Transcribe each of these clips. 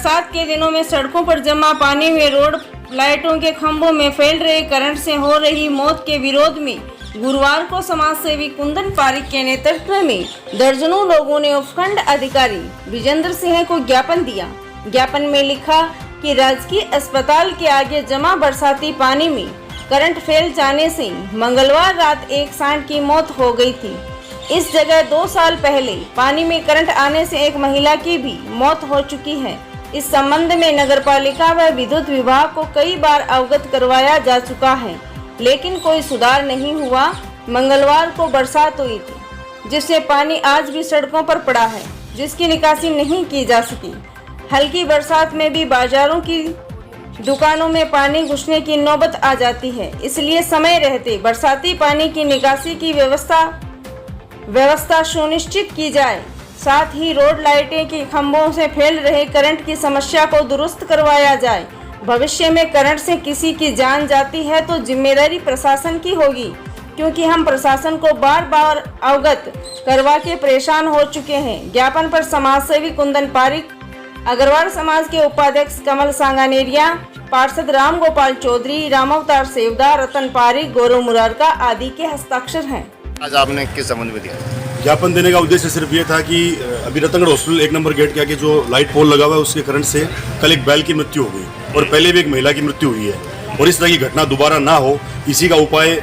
बरसात के दिनों में सड़कों पर जमा पानी में रोड लाइटों के खंभों में फैल रहे करंट से हो रही मौत के विरोध में गुरुवार को समाज सेवी कुंदन पारिक के नेतृत्व में दर्जनों लोगों ने उपखंड अधिकारी विजेंद्र सिंह को ज्ञापन दिया। ज्ञापन में लिखा कि राजकीय अस्पताल के आगे जमा बरसाती पानी में करंट फैल जाने से मंगलवार रात एक सांड की मौत हो गई थी। इस जगह 2 साल पहले पानी में करंट आने से एक महिला की भी मौत हो चुकी है। इस संबंध में नगरपालिका व विद्युत विभाग को कई बार अवगत करवाया जा चुका है, लेकिन कोई सुधार नहीं हुआ। मंगलवार को बरसात हुई थी, जिससे पानी आज भी सड़कों पर पड़ा है, जिसकी निकासी नहीं की जा सकी। हल्की बरसात में भी बाजारों की दुकानों में पानी घुसने की नौबत आ जाती है, इसलिए समय रहते बरसाती पानी की निकासी की व्यवस्था सुनिश्चित की जाए। साथ ही रोड लाइटें के खंभों से फैल रहे करंट की समस्या को दुरुस्त करवाया जाए। भविष्य में करंट से किसी की जान जाती है तो जिम्मेदारी प्रशासन की होगी, क्योंकि हम प्रशासन को बार बार अवगत करवा के परेशान हो चुके हैं। ज्ञापन पर समाज सेवी कुंदन पारिक, अग्रवाल समाज के उपाध्यक्ष कमल सांगानेरिया, पार्षद राम गोपाल चौधरी, रामावतार सेवदार, रतन पारिक, गौरव मुरारका आदि के हस्ताक्षर हैं। आज आपने किस संबंध में दिया? ज्ञापन देने का उद्देश्य सिर्फ ये था कि अभी रतनगढ़ हॉस्पिटल 1 नंबर गेट के आगे जो लाइट पोल लगा हुआ है उसके करंट से कल एक बैल की मृत्यु हो गई और पहले भी एक महिला की मृत्यु हुई है, और इस तरह की घटना दोबारा ना हो इसी का उपाय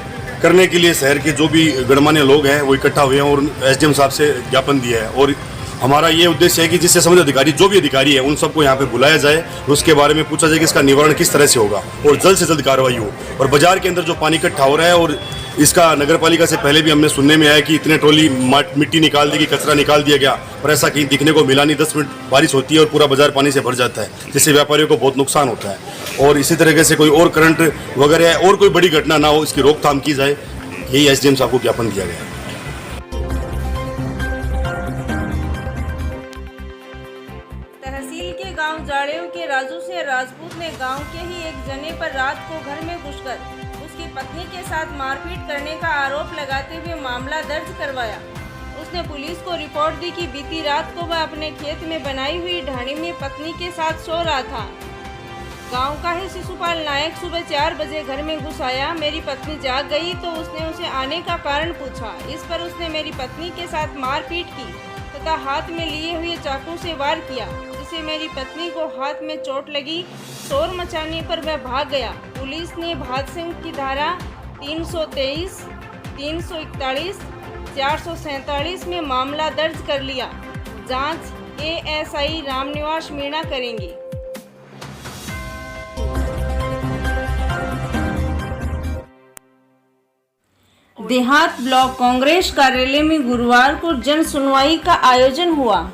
करने के लिए शहर के जो भी गणमान्य लोग हैं वो इकट्ठा हुए हैं और एसडीएम साहब से ज्ञापन दिया है। और हमारा ये उद्देश्य है कि जिससे संबंधित अधिकारी जो भी अधिकारी है उन सबको यहाँ पे बुलाया जाए, उसके बारे में पूछा जाए कि इसका निवारण किस तरह से होगा और जल्द से जल्द कार्रवाई हो। और बाजार के अंदर जो पानी इकट्ठा हो रहा है, और इसका नगरपालिका से पहले भी हमने सुनने में आया कि इतने ट्रॉली मिट्टी निकाल दी, कचरा निकाल दिया गया, पर ऐसा कहीं दिखने को मिला नहीं। 10 मिनट बारिश होती है और पूरा बाजार पानी से भर जाता है, जिससे व्यापारियों को बहुत नुकसान होता है। और इसी तरीके से कोई और करंट वगैरह और कोई बड़ी घटना ना हो, इसकी रोकथाम की जाए, यही एसडीएम साहब को ज्ञापन दिया गया है। तहसील के गांव जाड़ेव के राजू से राजपूत ने गांव के ही एक जने पर रात को घर में घुसकर उसकी पत्नी के साथ मारपीट करने का आरोप लगाते हुए मामला दर्ज करवाया। उसने पुलिस को रिपोर्ट दी कि बीती रात को वह अपने खेत में बनाई हुई ढाणी में पत्नी के साथ सो रहा था। गांव का ही शिशुपाल नायक सुबह 4 बजे घर में घुस आया। मेरी पत्नी जाग गई तो उसने उसे आने का कारण पूछा। इस पर उसने मेरी पत्नी के साथ मारपीट की तथा हाथ में लिए हुए चाकू से वार किया, जिससे मेरी पत्नी को हाथ में चोट लगी। शोर मचाने पर वह भाग गया। पुलिस ने भादसिंह की धारा 323, 341, 447 में मामला दर्ज कर लिया। जांच एएसआई रामनिवास मीणा करेंगे। देहात ब्लॉक कांग्रेस कार्यालय में गुरुवार को जन सुनवाई का आयोजन हुआ।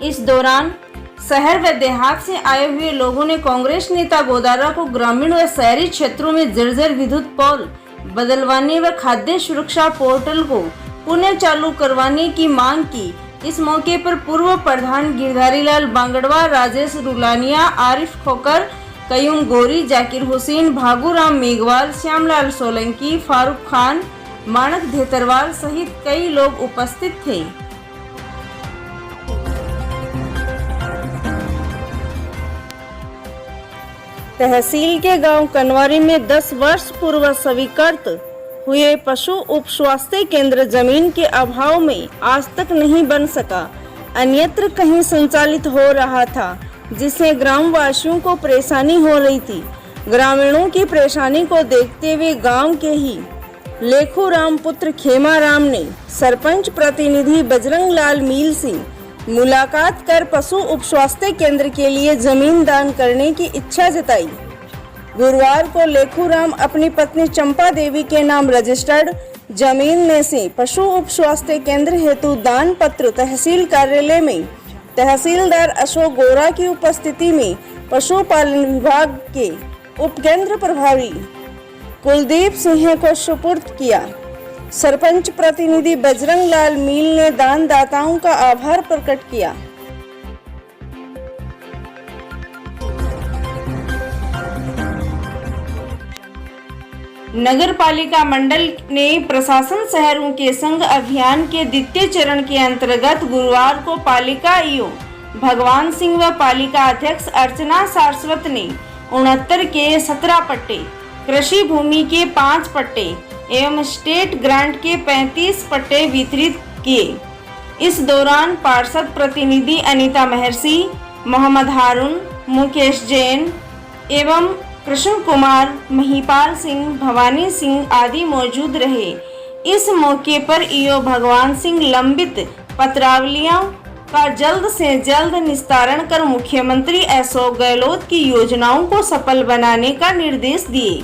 इस दौरान शहर व देहात से आए हुए लोगों ने कांग्रेस नेता गोदारा को ग्रामीण व शहरी क्षेत्रों में जर्जर विद्युत पोल बदलवाने व खाद्य सुरक्षा पोर्टल को पुनः चालू करवाने की मांग की। इस मौके पर पूर्व प्रधान गिरधारीलाल बांगड़वा, राजेश रुलानिया, आरिफ खोकर, कयूम गोरी, जाकिर हुसैन, भागूराम मेघवाल, श्यामलाल सोलंकी, फारूक खान, मानक धेतरवाल सहित कई लोग उपस्थित थे। तहसील के गांव कनवारी में 10 वर्ष पूर्व स्वीकृत हुए पशु उप स्वास्थ्य केंद्र जमीन के अभाव में आज तक नहीं बन सका। अन्यत्र कहीं संचालित हो रहा था, जिससे ग्रामवासियों को परेशानी हो रही थी। ग्रामीणों की परेशानी को देखते हुए गांव के ही लेखू राम पुत्र खेमा राम ने सरपंच प्रतिनिधि बजरंग लाल मील से मुलाकात कर पशु उप स्वास्थ्य केंद्र के लिए जमीन दान करने की इच्छा जताई। गुरुवार को लेखू राम अपनी पत्नी चंपा देवी के नाम रजिस्टर्ड जमीन में से पशु उप स्वास्थ्य केंद्र हेतु दान पत्र तहसील कार्यालय में तहसीलदार अशोक गोरा की उपस्थिति में पशुपालन विभाग के उपकेंद्र प्रभारी कुलदीप सिंह को सुपुर्द किया। सरपंच प्रतिनिधि बजरंग लाल मील ने दानदाताओं का आभार प्रकट किया। नगर पालिका मंडल ने प्रशासन शहरों के संघ अभियान के द्वितीय चरण के अंतर्गत गुरुवार को पालिका ईओ भगवान सिंह व पालिका अध्यक्ष अर्चना सारस्वत ने 69 के 17 पट्टे, कृषि भूमि के 5 पट्टे एवं स्टेट ग्रांट के 35 पट्टे वितरित किए। इस दौरान पार्षद प्रतिनिधि अनीता महर्षि, मोहम्मद हारून, मुकेश जैन एवं कृष्ण कुमार, महिपाल सिंह, भवानी सिंह आदि मौजूद रहे। इस मौके पर ईओ भगवान सिंह लंबित पत्रावलियों का जल्द से जल्द निस्तारण कर मुख्यमंत्री अशोक गहलोत की योजनाओं को सफल बनाने का निर्देश दिए।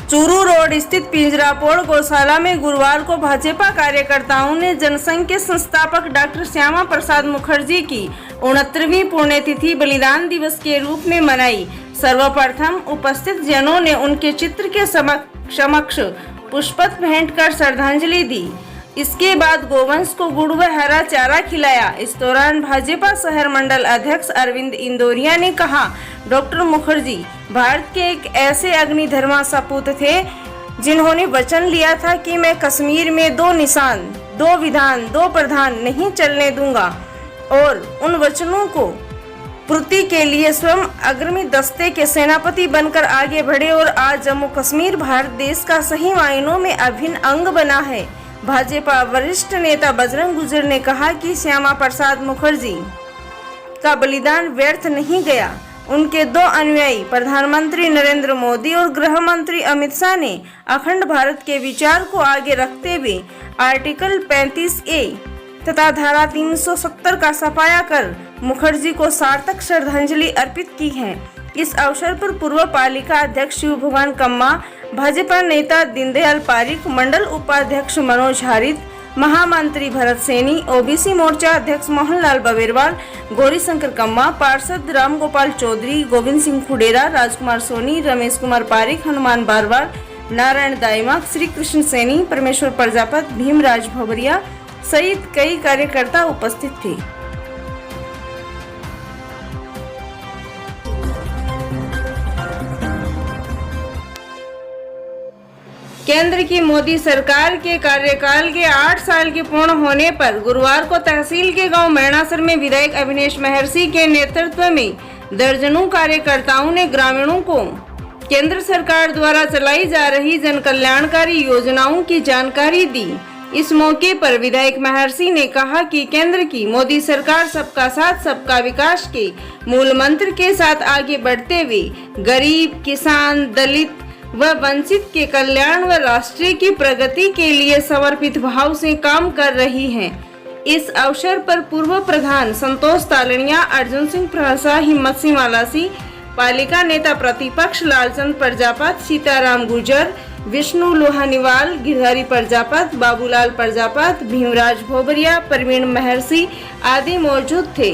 चूरू रोड स्थित पिंजरापोड़ गौशाला में गुरुवार को भाजपा कार्यकर्ताओं ने जनसंघ के संस्थापक डॉक्टर श्यामा प्रसाद मुखर्जी की 69वीं पुण्यतिथि बलिदान दिवस के रूप में मनाई। सर्वप्रथम उपस्थित जनों ने उनके चित्र के समक्ष पुष्प भेंट कर श्रद्धांजलि दी। इसके बाद गोवंश को गुड़ व हरा चारा खिलाया। इस दौरान भाजपा शहर मंडल अध्यक्ष अरविंद इंदौरिया ने कहा, डॉक्टर मुखर्जी भारत के एक ऐसे अग्निधर्मा सपूत थे जिन्होंने वचन लिया था कि मैं कश्मीर में 2 निशान, 2 विधान, 2 प्रधान नहीं चलने दूंगा और उन वचनों को पूर्ति के लिए स्वयं अग्रमी दस्ते के सेनापति बनकर आगे बढ़े और आज जम्मू कश्मीर भारत देश का सही मायनों में अभिन्न अंग बना है। भाजपा वरिष्ठ नेता बजरंग गुर्जर ने कहा कि श्यामा प्रसाद मुखर्जी का बलिदान व्यर्थ नहीं गया। उनके 2 अनुयायी प्रधानमंत्री नरेंद्र मोदी और गृह मंत्री अमित शाह ने अखंड भारत के विचार को आगे रखते हुए आर्टिकल 35A तथा धारा 370 का सफाया कर मुखर्जी को सार्थक श्रद्धांजलि अर्पित की है। इस अवसर पर पूर्व पालिका अध्यक्ष शिव भगवान कम्मा, भाजपा नेता दीनदयाल पारिक, मंडल उपाध्यक्ष मनोज हारित, महामंत्री भरत सैनी, ओबीसी मोर्चा अध्यक्ष मोहनलाल बवेरवाल, गौरी शंकर कम्मा, पार्षद रामगोपाल चौधरी, गोविंद सिंह खुडेरा, राजकुमार सोनी, रमेश कुमार पारिक, हनुमान बारवाल, नारायण दाइमा, श्री कृष्ण सैनी, परमेश्वर प्रजापत, भीमराज भवरिया सहित कई कार्यकर्ता उपस्थित थे। केंद्र की मोदी सरकार के कार्यकाल के 8 साल के पूर्ण होने पर गुरुवार को तहसील के गांव मैणासर में विधायक अविनेश महर्षि के नेतृत्व में दर्जनों कार्यकर्ताओं ने ग्रामीणों को केंद्र सरकार द्वारा चलाई जा रही जन कल्याणकारी योजनाओं की जानकारी दी। इस मौके पर विधायक महर्षि ने कहा कि केंद्र की मोदी सरकार सबका साथ सबका विकास के मूल मंत्र के साथ आगे बढ़ते हुए गरीब, किसान, दलित व वंचित के कल्याण व राष्ट्र की प्रगति के लिए समर्पित भाव से काम कर रही है। इस अवसर पर पूर्व प्रधान संतोष तालनिया, अर्जुन सिंह प्रहसा, हिम्मत सिंह मालासी, पालिका नेता प्रतिपक्ष लालचंद प्रजापत, सीताराम गुर्जर, विष्णु लोहानीवाल, गिरधारी प्रजापत, बाबूलाल प्रजापत, भीमराज भोबरिया, प्रवीण महर्षि आदि मौजूद थे।